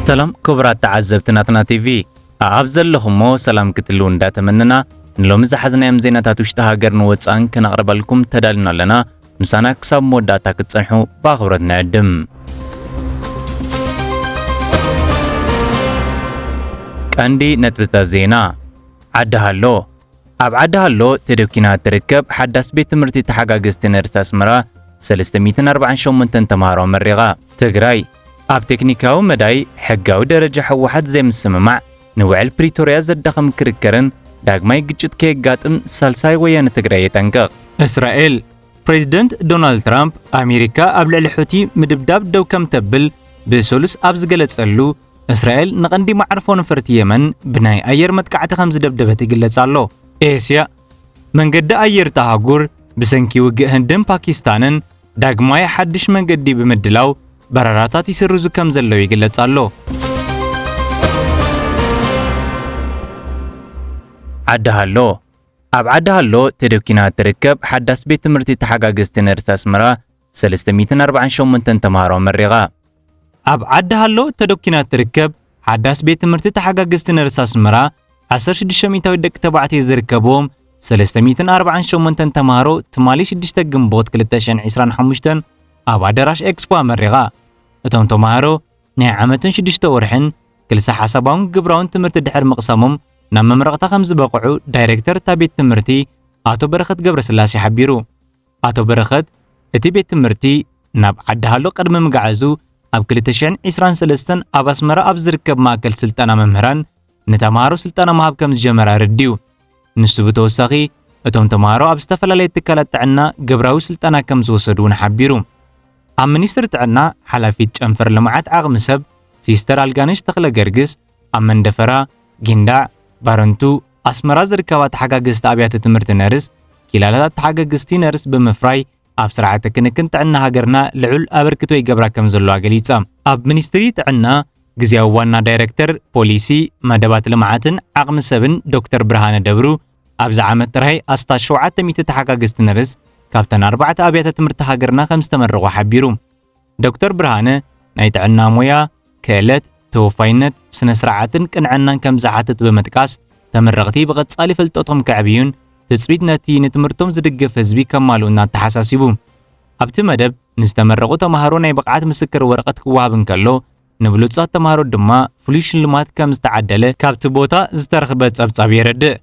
سلام كبرات تعزبتنا تيفي أبزل لهم سلام كتلون دات مننا نلوم زحزنا يمزينا تاتوشتها قرن وطان كنقرب لكم تدالنا لنا مسانا كساب موداتا كتصنحو باغورت نعدم كاندي نتبتا زينا عدهالو أب عدهالو تدوكينا تركب حداس بيت مرتي تحقاقستين ارساس مرا 348 تمهارو مريغا تقراي أب تكنيكاو مداي حقاو درجة حوحات زي مسممع نوعل بريتوريا زدخم كركرن داغماي جيجت كيغاتم سالساي ويان تقراي تنقق إسرائيل بريزيدنت دونالد ترامب أمريكا أبلع الحوتي مدبداب دو كم تبل بسولس أبز قلت سألو إسرائيل نغندي معرفون فرت يمن بناي أير متكعت خمس دبدبتي قلت سألو إيسيا من قد أير تهاجور بسنكي وجه هندم باكستانن داغماي حدش من قدي بمدلاو براراتات يسرزو كم زلو يقلت سألو عدهالو أب عدهالو تدوكينا تركب حداس بيت مرتي تحقاقستين ارساس مرا 348 تمهارو مريغا أب عدهالو تدوكينا تركب حداس بيت مرتي تحقاقستين ارساس مرا 16 دك تبعتي زركبوم 348 تمهارو تمالي 6 جنبوت 2025 أب عدراش إكسبو مريغا اتون تمهارو ناي عامتن 6 ورحن كلسا حسابون قبراون تمرت دحر مقسمهم نام مرقتا خمز بقعو دايركتر تابيت تمرتي آتو برخت قبر سلاسي حبيرو آتو برخت اتي بيت تمرتي ناب عدهالو قدم مقعزو اب كلتشين عسران سلستن اب اسمرا اب زركب ماكل سلطانا ممهران نتمارو سلطانا مهاب كمز جمرا رديو نسو بتوساقي اتوم تمارو اب استفلالي تكالت تعنا قبراو سلطانا كمز وصدون حبيرو ام منيستر تعنا حلافيت جنفر لمعات عغم سب سيستر الغانش تخلا قرقس ام من دفرا جندع بارنتو أسمرا زركوات حقاقست أبيات تمرت نرس كلالات حقاقستي نرس بمفراي أب سرعة كنت عنا هاجرنا لعل أبركتو يقبرا كمزلو عقليتا أب منستريت عنا جزياو وانا دايركتر بوليسي مدبات لمعاتن عقم 7 دكتور برهان دبرو أب زعامت رهي أستا شوعات تميت تحقاقست نرس كابتن 4 أبيات تمرت هاجرنا 5 مرة حبيرو دكتور برهان نايت عنا مويا كالت توفاينت سنسرعاتن كنعنان كم زعاتت بمتكاس تمرغتي بقصالي فلطوتهم كعبيون تثبيت نتي نتمرتهم زدقف حزبي كمالونا تحساسيبو ابت مدب نستمرغو تمهارو ناي بقعات مسكر ورقت كوابن كلو نبلو تصات تمهارو دما فليش لمات كم استعدله كابت بوتا زترخبت صبصاب يرد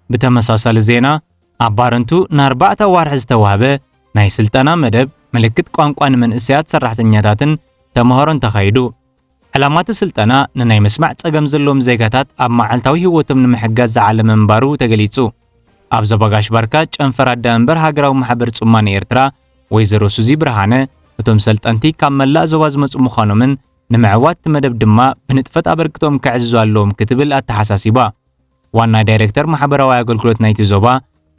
بتمساسل زينا عبارنتو ناربعتا وارحز توهبه ناي سلطانا مدب ملكت قوانقوان من اسيات سراحتنياتاتن تمهارون تخايدو علامات السلطنة نناي مسمع تصقم زلوم زيغاتات اب معالتاوي هيوتم نمحجاز زعل منبارو تغليصو اب زباغاش باركا ጨንፈራዳ እንበር ሃገራው ማህበር ጽማኔ ኤርትራ ወይዘሮ ሱዚ ብርሃነ እቶም ሰልጠንቲ ካመላ ዘዋዝ መጽ ምዃኖምን ንምዕዋት መደብ ድማ ብንጥፈት አበርክቶም ከዕዝዙ አለዎም ክትብል አተሐሳሲባ ዋና ዳይሬክተር ማህበራዊ አገልግሎት ናይቲ ዞባ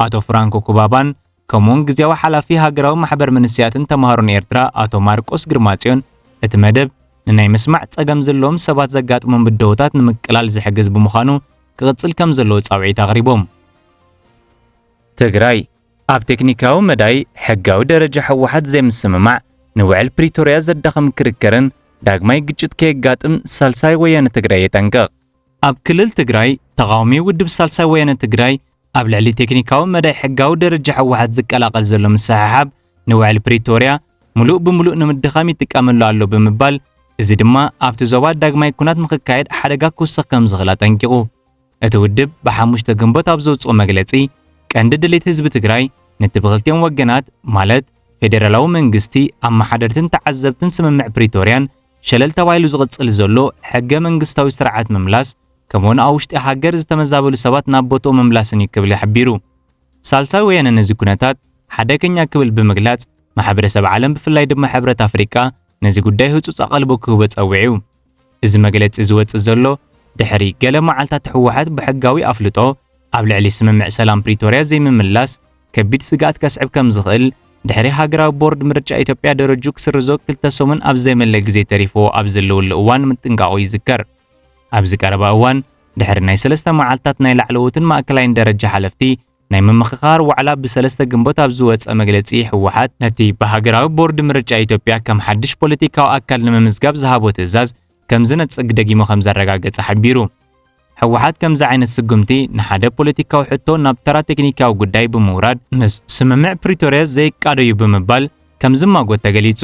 አቶ ፍራንኮ ኩባባን ከሞን ግዚያው ሐላፊ ሃገራው ማህበር መንስያትን ተማሃሩን ኤርትራ አቶ ማርቆስ ግርማጽዮን እቲ መደብ نناي مسمع تصقم زلوم سبات زقاطمون بالدوتات نمقلال زحجز بمخانو كقصل كم زلو تصاوعي تغريبهم تقراي اب تكنيكاو مداي حقاو درجة حوحات زي مسممع نوعل بريتوريا زدخم كركرن داغماي جيجت كيغاتم سالساي ويان تقراي تنقق اب كلل تقراي تقاومي ودب سالساي ويان تقراي اب لعلي تكنيكاو مداي حقاو درجة حوحات زقالاقل زلو مساحاب نوعل بريتوريا ملوء بملوء نمدخامي تكاملو علو بمبال እዚ ድማ ኣብቲ ዞባ ዳግማይ ኩናት ንኽካየድ ሓደጋ ክውስኽ ከም ዝኽእል ኣጠንቂቑ እቲ ውድብ ብሓሙሽተ ግንቦት ኣብ ዘውፅኦ መግለጺ ቀንዲ ድሌት ህዝቢ ትግራይ ነቲ ብኽልቲኦም ወገናት ማለት ፌደራላዊ መንግስቲ ኣመሓደርትን ተዓዘብትን ስምምዕ ፕሪቶርያን ሸለል ተባሂሉ ዝቕጽል ዘሎ ሕገ መንግስታዊ ስርዓት ምምላስ ከምኡውን ኣብ ውሽጢ ሃገር ዝተመዛበሉ ሰባት ናብ ቦትኡ ምምላስን እዩ ክብል ይሕቢሩ ሳልሳይ ወያነ ነዚ ኩነታት ሓደገኛ ክብል ብምግላጽ ማሕበረሰብ ዓለም ብፍላይ ድማ ሕብረት ኣፍሪቃ ነዚ ጉዳይ ህጹጽ አቀልቦ ክህቦ ጸውዒው እዚ መግለጺ ዝወጽእ ዘሎ ድሕሪ ገለ መዓልታት ሕወሓት ብሕጋዊ ኣፍልጦ ኣብ ልዕሊ ስምምዕ ሰላም ፕሪቶርያ ዘይምምላስ ከቢድ ስጋት ከስዕብ ከም ዝኽእል ድሕሪ ሃገራዊ ቦርድ ምርጫ ኢትዮጵያ ደረጁ ክስርዞ 2 ሰሙን ኣብ ዘይመለ ግዜ ተሪፎ ኣብ ዘለውሉ እዋን ምጥንቃቑ ይዝከር ኣብዚ ቀረባ እዋን ድሕሪ ናይ 3 መዓልታት ናይ ላዕለዎትን ማእከላይን ደረጃ ሓለፍቲ ናይ መምኽኻር ዋዕላ ብ3 ግንቦት ኣብ ዝወጽእ መግለጺ ሕወሓት ነቲ ብሃገራዊ ቦርድ ምርጫ ኢትዮጵያ ከም ሓድሽ ፖለቲካዊ ኣካል ንምምዝጋብ ዝሃቦ ትእዛዝ ከም ዝነጽግ ደጊሞ ከም ዘረጋገጸ ሓቢሩ ሕወሓት ከምዚ ዓይነት ስጉምቲ ንሓደ ፖለቲካዊ ሕቶ ናብ ተራ ቴክኒካዊ ጉዳይ ብምውራድ ምስ ስምምዕ ፕሪቶሪያ ዘይቃደዩ ብምባል ከም ዝማጎት ተገሊጹ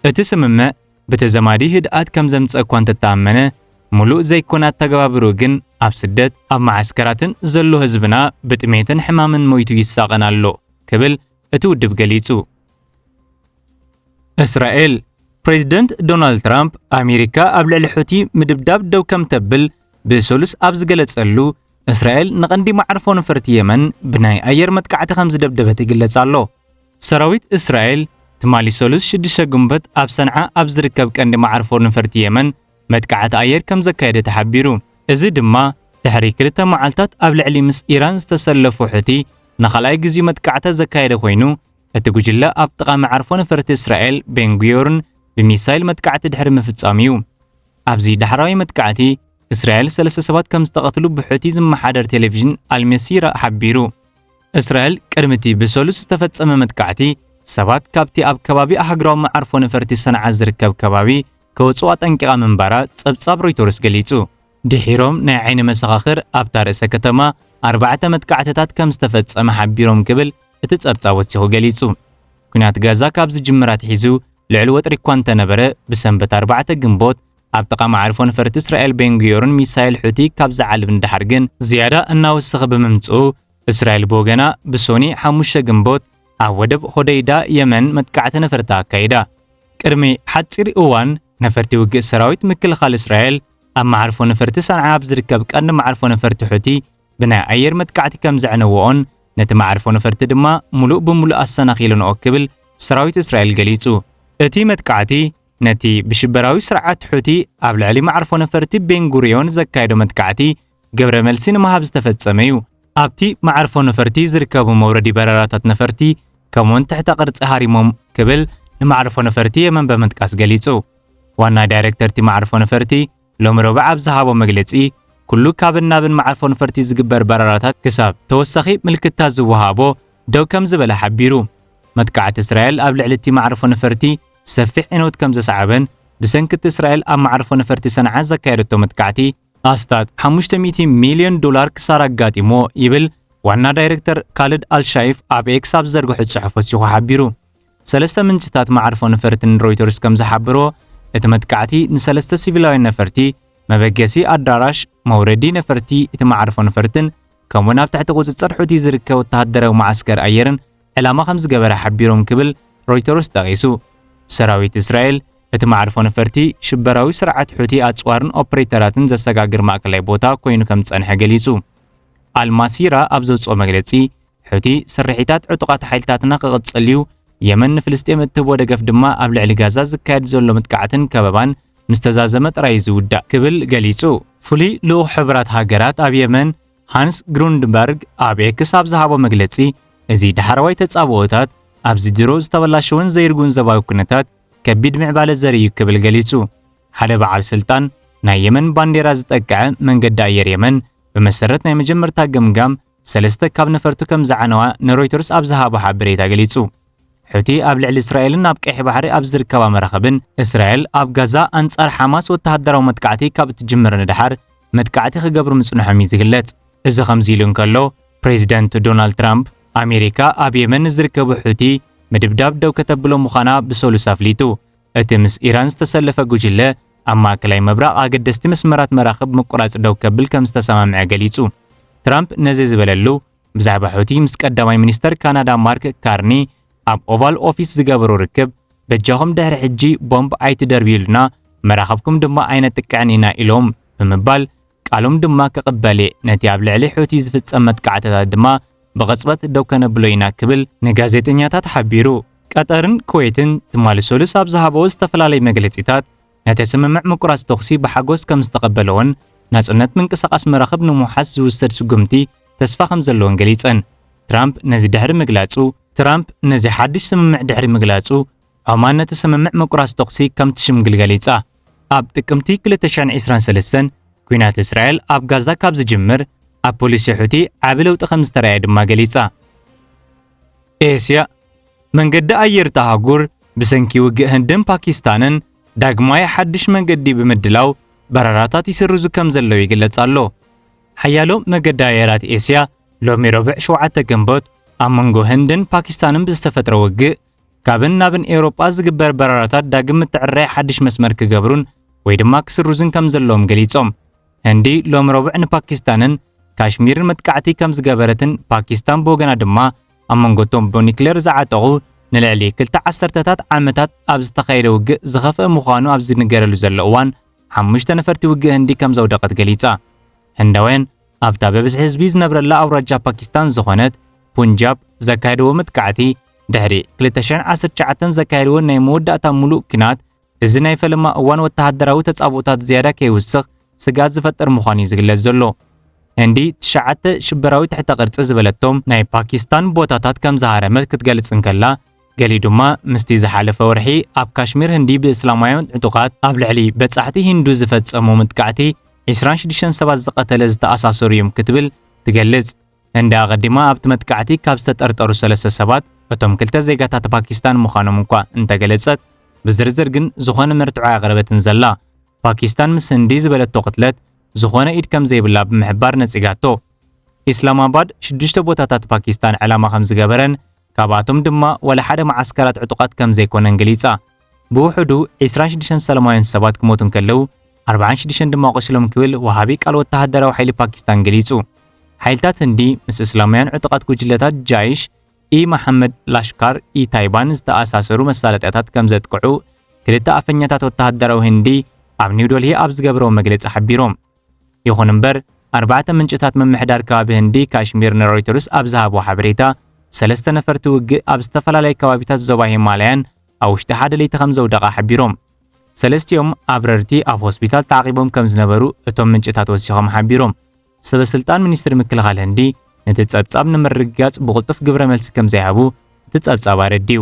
እቲ ስምምዕ በተዘማዲ ህድኣት ከም ዘምጽእ እኳ እንተተኣመነ ሙሉእ ዘይኮነ ተገባብሩ ግን ኣብ ስደት ኣብ ማዓስከራትን ዘሎ ህዝብና ብጥሜትን ሕማምን ሞይቱ ይሳቀን ኣሎ ክብል እቲ ውድብ ገሊጹ እስራኤል ፕሬዚደንት ዶናልድ ትራምፕ ኣሜሪካ ኣብ ልዕሊ ሕቲ ምድብዳብ ደው ከም ተብል ብሰሉስ ኣብ ዝገለጸሉ እስራኤል ንቐንዲ ማዕርፎ ነፈርቲ የመን ብናይ ኣየር መጥቃዕቲ ከም ዝደብደበት ይግለጽ ኣሎ ሰራዊት እስራኤል ትማሊ ሰሉስ 6 ግንቦት ኣብ ሰንዓ ኣብ ዝርከብ ቀንዲ ማዕርፎ ነፈርቲ የመን መጥቃዕቲ ኣየር ከም ዘካየደ ተሓቢሩ እዚ ድማ ድሕሪ 2 መዓልታት ኣብ ልዕሊ ምስ ኢራን ዝተሰለፉ ሕቲ ንኻልኣይ ግዜ መጥቃዕቲ ዘካየደ ኮይኑ እቲ ጉጅለ ኣብ ጥቓ ማዕርፎ ነፈርቲ እስራኤል ቤንጉዮርን ብሚሳይል መጥቃዕቲ ድሕሪ ምፍጻም እዩ ኣብዚ ዳሕራዊ መጥቃዕቲ እስራኤል 3 ሰባት ከም ዝተቐትሉ ብሕቲ ዝመሓደር ቴሌቪዥን አልመሲራ ሓቢሩ እስራኤል ቅድሚቲ ብሰሉስ ዝተፈጸመ መጥቃዕቲ ሰባት ካብቲ ኣብ ከባቢ ኣህግራዊ ማዕርፎ ነፈርቲ ሰንዓ ዝርከብ ከባቢ ከወፁ ኣጠንቂቓ ምንባራ ጸብጻብ ሮይተርስ ገሊጹ ድሒሮም ናይ ዓይኒ መሰኻኽር ኣብታ ርእሰ ከተማ 4 መጥቃዕትታት ከም ዝተፈጸመ ሓቢሮም ክብል እቲ ጸብጻብ ወሲኹ ገሊጹ ኩናት ጋዛ ካብ ዝጅምራት ሒዙ ልዕሊ ወጥሪ እኳ እንተነበረ ብሰንበት 4 ግንቦት ኣብ ጥቓ ማዕርፎ ነፈርቲ እስራኤል ቤንጉዮርን ሚሳይል ሕቲ ካብ ዝዓልብ እንዳሓር ግን ዝያዳ እናወሰኸ ብምምጽኡ እስራኤል ብወገና ብሶኒ 5 ግንቦት ኣብ ወደብ ሆደይዳ የመን መጥቃዕቲ ነፈርቲ ኣካይዳ ቅድሚ ሓፂር እዋን ነፈርቲ ውግእ ሰራዊት ምክልኻል እስራኤል ኣብ ማዕርፎ ነፈርቲ ሰንዓ ኣብ ዝርከብ ቀንዲ ማዕርፎ ነፈርቲ ሕቲ ብናይ ኣየር መጥቃዕቲ ከም ዘዕነውኦን ነቲ ማዕርፎ ነፈርቲ ድማ ሙሉእ ብምሉእ ኣሰናኺሉንኦ ክብል ሰራዊት እስራኤል ገሊጹ እቲ መጥቃዕቲ ነቲ ብሽበራዊ ስርዓት ሕቲ ኣብ ልዕሊ ማዕርፎ ነፈርቲ ቤንጉሪዮን ዘካየዶ መጥቃዕቲ ገብረ መልሲ ንምሃብ ዝተፈጸመ እዩ ኣብቲ ማዕርፎ ነፈርቲ ዝርከቡ መውረዲ በረራታት ነፈርቲ ከምውን ትሕተ ቅርጺ ሃሪሞም ክብል ንማዕርፎ ነፈርቲ የመን በመጥቃስ ገሊጹ ዋና ዳይሬክተርቲ ማዕርፎ ነፈርቲ ሎሚ ረቡዕ ኣብ ዝሃቦ መግለጺ ኩሉ ካብን ናብን ማዕርፎ ነፈርቲ ዝግበር በረራታት ክሳብ ተወሳኺ ምልክታት ዝወሃቦ ደው ከም ዝበለ ሓቢሩ መጥቃዕቲ እስራኤል ኣብ ልዕሊ እቲ ማዕርፎ ነፈርቲ ሰፊሕ ዕንወት ከም ዘሰዓበን ብሰንኪቲ እስራኤል ኣብ ማዕርፎ ነፈርቲ ሰንዓ ዘካየደቶ መጥቃዕቲ ኣስታት $500 ሚልዮን ክሳራ ኣጋጢሞ ይብል ዋና ዳይሬክተር ካሊድ አልሻይፍ ኣብ ኤክስ ኣብ ዘርግሑ ጽሑፍ ወሲኹ ሓቢሩ ሰለስተ ምንጭታት ማዕርፎ ነፈርትን ሮይተርስ ከም ዝሓብሮ እቲ መጥቃዕቲ ንሰለስተ ሲቪላውያን ነፈርቲ መበገሲ ኣዳራሽ መውረዲ ነፈርቲ እቲ ማዕርፎ ነፈርትን ከምውን ኣብ ትሕቲ ቁፅፅር ሕቲ ዝርከብ ወተሃደራዊ ማዓስከር ኣየርን ዕላማ ከም ዝገበረ ሓቢሮም ክብል ሮይተርስ ጠቒሱ ሰራዊት እስራኤል እቲ ማዕርፎ ነፈርቲ ሽበራዊ ስርዓት ሕቲ ኣጽዋርን ኦፕሬተራትን ዘሰጋግር ማእከላይ ቦታ ኮይኑ ከም ጸንሐ ገሊጹ አልማሲራ ኣብ ዘውፅኦ መግለጺ ሕቲ ስርሒታት ዕጡቓት ሓይልታትና ክቕጽል እዩ የመን ንፍልስጤም እትህቦ ደገፍ ድማ ኣብ ልዕሊ ጋዛ ዝካየድ ዘሎ መጥቃዕትን ከበባን ምስተዛዘመ ጥራይ ዝውዳእ ክብል ገሊጹ ፍሉይ ልኡኽ ሕብራት ሃገራት ኣብ የመን ሃንስ ግሩንድበርግ ኣብ ኤክስ ኣብ ዝሃቦ መግለጺ እዚ ዳሕራዋይ ተጻብኦታት ኣብዚ ድሮ ዝተበላሸውን ዘይርጉን ዘባዊ ኩነታት ከቢድ ምዕባለ ዘርኢ ክብል ገሊጹ ሓደ በዓል ስልጣን ናይ የመን ባንዴራ ዝጠቅዐ መንገዲ ኣየር የመን ብመሰረት ናይ መጀመርታ ገምጋም ሰለስተ ካብ ነፈርቱ ከም ዝዓነዋ ንሮይተርስ ኣብ ዝሃቦ ሓበሬታ ገሊጹ ሕቲ ኣብ ልዕሊ እስራኤልን ኣብ ቀይሕ ባሕሪ ኣብ ዝርከባ መራኸብን እስራኤል ኣብ ጋዛ ኣንጻር ሓማስ ወተሃደራዊ መጥቃዕቲ ካብ እትጅምር ንድሓር መጥቃዕቲ ክገብሩ ምጽንሖም እዩ ዝግለጽ እዚ ከምዚ ኢሉ እንከሎ ፕሬዚደንት ዶናልድ ትራምፕ ኣሜሪካ ኣብ የመን ዝርከቡ ሕቲ ምድብዳብ ደው ከተብሎ ምዃና ብሰሉስ ኣፍሊጡ እቲ ምስ ኢራን ዝተሰለፈ ጉጅለ ኣብ ማእከላይ ምብራቕ ኣገደስቲ መስመራት መራኸብ ምቁራጽ ደው ከብል ከም ዝተሰማምዐ ገሊጹ ትራምፕ ነዚ ዝበለሉ ብዛዕባ ሕቲ ምስ ቀዳማይ ሚኒስተር ካናዳ ማርክ ካርኒ ኣብ ኦቫል ኦፊስ ዝገበሩ ርክብ በጃኹም ድሕሪ ሕጂ ቦምብ ኣይትደርብዩልና መራኸብኩም ድማ ኣይነጥቅዕን ኢና ኢሎም ብምባል ቃሎም ድማ ከቕበለ ነቲ ኣብ ልዕሊ ሕቲ ዝፍጸም መጥቃዕትታት ድማ ብቕጽበት ደው ከነብሎ ኢና ክብል ንጋዜጠኛታት ሓቢሩ ቀጠርን ኩዌትን ትማሊ ሰሉስ ኣብ ዝሃበዎ ዝተፈላለዩ መግለጺታት ነቲ ስምምዕ ምቁራጽ ተኽሲ ብሓጎስ ከም ዝተቐበለዎን ናጽነት ምንቅስቓስ መራኸብ ንምውሓስ ዝውሰድ ስጉምቲ ተስፋ ከም ዘለዎን ገሊጸን ትራምፕ ነዚ ሓድሽ ስምምዕ ድሕሪ ምግላጹ ዖማን ነቲ ስምምዕ ምቁራጽ ተኽሲ ከም ትሽምግል ገሊጻ ኣብ ጥቅምቲ 2023 ኩናት እስራኤል ኣብ ጋዛ ካብ ዝጅምር ኣብ ፖሊሲ ሕቲ ዓቢ ለውጢ ከም ዝተረኣየ ድማ ገሊጻ ኤስያ መንገዲ ኣየር ተሃጉር ብሰንኪ ውግእ ህንድን ፓኪስታንን ዳግማይ ሓድሽ መንገዲ ብምድላው በረራታት ይስርዙ ከም ዘለው ይግለጽ ኣሎ። ሓያሎ መገዲ ኣየራት ኤስያ ሎሚ ረቡዕ 7 ግንቦት ኣብ መንጎ ህንድን ፓኪስታንን ብዝተፈጥረ ውግእ ካብን ናብን ኤውሮጳ ዝግበር በረራታት ዳግም ምትዕርራይ ሓድሽ መስመር ክገብሩን ወይ ድማ ክስርዙን ከም ዘለዎም ገሊጾም ህንዲ ሎሚ ረቡዕ ንፓኪስታንን ካሽሚርን መጥቃዕቲ ከም ዝገበረትን ፓኪስታን ብወገና ድማ ኣብ መንጎቶም ብኒክሌር ዝዓጠቑ ንልዕሊ 2 ዓሰርተታት ዓመታት ኣብ ዝተኻየደ ውግእ ዝኸፍአ ምዃኑ ኣብ ዝንገረሉ ዘሎ እዋን 5 ነፈርቲ ውግእ ህንዲ ከም ዘውደቐት ገሊጻ ህንዳውያን ኣብታ በብዝሒ ህዝቢ ዝነብረላ ኣውራጃ ፓኪስታን ዝኾነት ፑንጃብ ዘካየድዎ መጥቃዕቲ ድሕሪ 2019 ዘካየድዎ ናይ መወዳእታ ሙሉእ ኩናት እዚ ናይ ፈለማ እዋን ወተሃደራዊ ተጻብኡታት ዝያዳ ከይውስኽ ስጋት ዝፈጥር ምዃኑ ዝግለጽ ዘሎ ህንዲ 9 ሽበራዊ ትሕተ ቅርጺ ዝበለቶም ናይ ፓኪስታን ቦታታት ከም ዝሃረመት ክትገልጽ እንከላ ገሊ ድማ ምስቲ ዝሓለፈ ወርሒ ኣብ ካሽሚር ህንዲ ብእስላማውያን ዕጡቓት ኣብ ልዕሊ በጻሕቲ ሂንዱ ዝፈጸሙ መጥቃዕቲ 26 ሰባት ዝቐተለ ዝተኣሳሰሩ እዮም ክትብል ትገልጽ ህንዲ ኣቐዲማ ኣብቲ መጥቃዕቲ ካብ ዝተጠርጠሩ 3 ሰባት እቶም 2 ዜጋታት ፓኪስታን ምዃኖም እኳ እንተገለጸት ብዝርዝር ግን ዝኾነ መርትዖ ኣቕረበትን ዘላ ፓኪስታን ምስ ህንዲ ዝበለቶ ቅትለት ዝኾነ ኢድ ከም ዘይብላ ብምሕባር ነጺጋቶ ኢስላማባድ 6 ቦታታት ፓኪስታን ዕላማ ከም ዝገበረን ካብኣቶም ድማ ወላ ሓደ ማዓስከራት ዕጡቓት ከም ዘይኮነን ገሊጻ ብውሕዱ 26 ሰላማውያን ሰባት ክሞቱን ከለው 46 ድማ ቆስሎም ክብል ወሃቢ ቃል ወተሃደራዊ ሓይሊ ፓኪስታን ገሊጹ ሓይልታት ህንዲ ምስ እስላማውያን ዕጡቓት ጉጅለታት ጃይሽ መሐመድ ላሽካር ታይባን ዝተኣሳሰሩ መሳለጥያታት ከም ዘጥቅዑ ክልተ ኣፈኛታት ወተሃደራዊ ህንዲ ኣብ ኒው ዴልሂ ኣብ ዝገብረው መግለጺ ሓቢሮም ይኹን እምበር 4 ምንጭታት መምሕዳር ከባቢ ህንዲ ካሽሚር ንሮይተርስ ኣብ ዝሃብዎ ሓበሬታ 3 ነፈርቲ ውግእ ኣብ ዝተፈላለዩ ከባቢታት ዞባ ሂማላያን ኣብ ውሽጢ ሓደ ለይቲ ከም ዘውደቓ ሓቢሮም ሰለስቲኦም ኣብረርቲ ኣብ ሆስፒታል ተዓቂቦም ከም ዝነበሩ እቶም ምንጭታት ወሲኾም ሓቢሮም ሰበስልጣን ሚኒስትሪ ምክልኻል ህንዲ ነቲ ጸብጻብ ንምርግጋጽ ብቕልጡፍ ግብረ መልሲ ከም ዘይሃቡ እቲ ጸብጻብ ኣረዲዩ